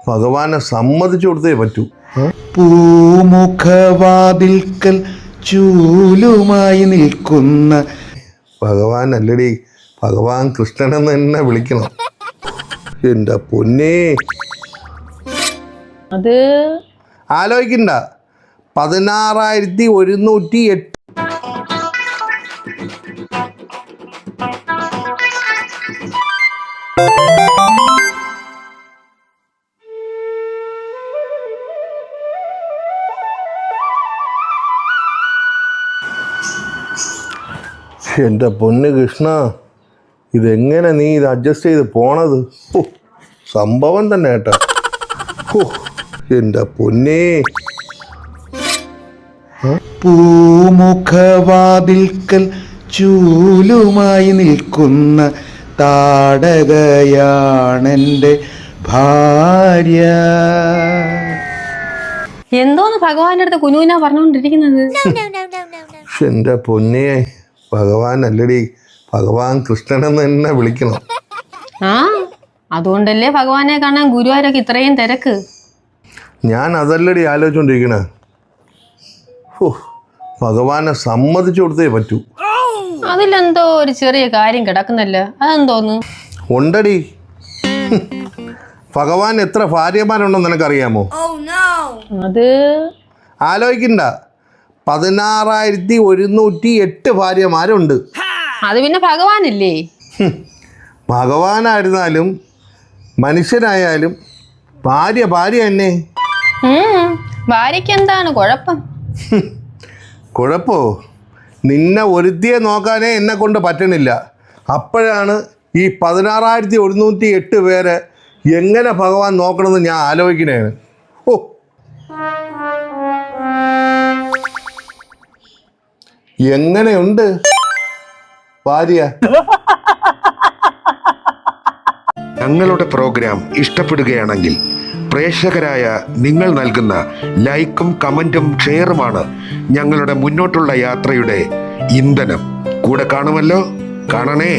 ഭഗവാനെ സമ്മതിച്ചു കൊടുത്തേ പറ്റൂ. പൂമുഖവാതിൽക്കൽ ചൂലുമായി നിൽക്കുന്ന ഭഗവാൻ അല്ലടി, ഭഗവാൻ കൃഷ്ണനെന്ന് തന്നെ വിളിക്കണം. എൻ്റെ പൊന്നേ, അത് ആലോചിക്കണ്ട. 16,108. എൻ്റെ പൊന്ന് കൃഷ്ണ, ഇതെങ്ങനെ നീ ഇത് അഡ്ജസ്റ്റ് ചെയ്ത് പോണത്? ഓ, സംഭവം തന്നെ കേട്ടോ. ഓ, എൻ്റെ പൊന്നേ. പൂമുഖവാതിൽക്കൽ ചൂലുമായി നിൽക്കുന്ന താടകയാണെൻ്റെ ഭാര്യ. എന്തോന്ന് ഭഗവാന്റെ അടുത്ത് കുഞ്ഞുവിനാ പറഞ്ഞുകൊണ്ടിരിക്കുന്നത്? എൻ്റെ പൊന്നേ, ഭഗവാൻ അല്ലടി, ഭഗവാൻ കൃഷ്ണനെന്ന് തന്നെ വിളിക്കണം. ആ, അതുകൊണ്ടല്ലേ ഭഗവാനെ കാണാൻ ഗുരുവായൂരൊക്കെ ഇത്രയും തിരക്ക്. ഞാൻ അതല്ലടി ആലോചിച്ചോണ്ടിരിക്കണേ. ഓ, ഭഗവാനെ സമ്മതിച്ചു കൊടുത്തേ പറ്റൂ. അതിലെന്തോ ഒരു ചെറിയ കാര്യം കിടക്കുന്നല്ലോ, അതെന്തോന്ന്? ഉണ്ടടി. ഭഗവാൻ എത്ര ഭാര്യമാരുണ്ടെന്ന് നിനക്കറിയാമോ? അത് ആലോചിക്കണ്ട. 16,108 ഭാര്യമാരുണ്ട്. അത് പിന്നെ ഭഗവാനല്ലേ? ഭഗവാനായിരുന്നാലും മനുഷ്യനായാലും ഭാര്യ തന്നെ. ഭാര്യയ്ക്ക് എന്താണ് കുഴപ്പം? കുഴപ്പമോ? നിന്നെ ഒരുത്തിയെ നോക്കാനേ എന്നെ കൊണ്ട് പറ്റണില്ല. അപ്പോഴാണ് ഈ 16,108 പേരെ എങ്ങനെ ഭഗവാൻ നോക്കണമെന്ന് ഞാൻ ആലോചിക്കണേണ്. ഓ, എങ്ങനെയുണ്ട് ഭാര്യ? ഞങ്ങളുടെ പ്രോഗ്രാം ഇഷ്ടപ്പെടുകയാണെങ്കിൽ പ്രേക്ഷകരായ നിങ്ങൾ നൽകുന്ന ലൈക്കും കമൻറ്റും ഷെയറുമാണ് ഞങ്ങളുടെ മുന്നോട്ടുള്ള യാത്രയുടെ ഇന്ധനം. കൂടെ കാണുമല്ലോ, കാണണേ.